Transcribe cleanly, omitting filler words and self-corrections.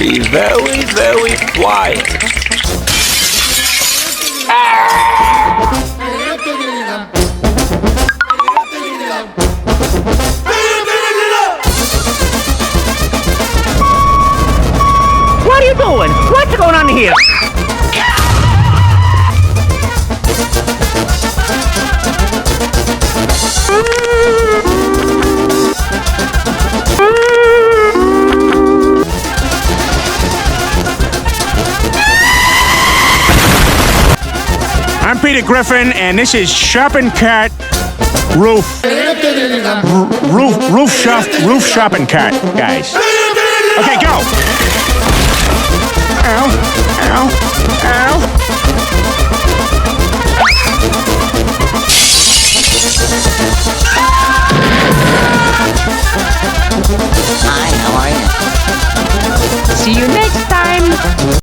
be very, very quiet. What are you doing? What's going on here? I'm Peter Griffin, and this is Shopping Cart Roof Shopping Cart, guys. Okay, go. Ow, ow, ow.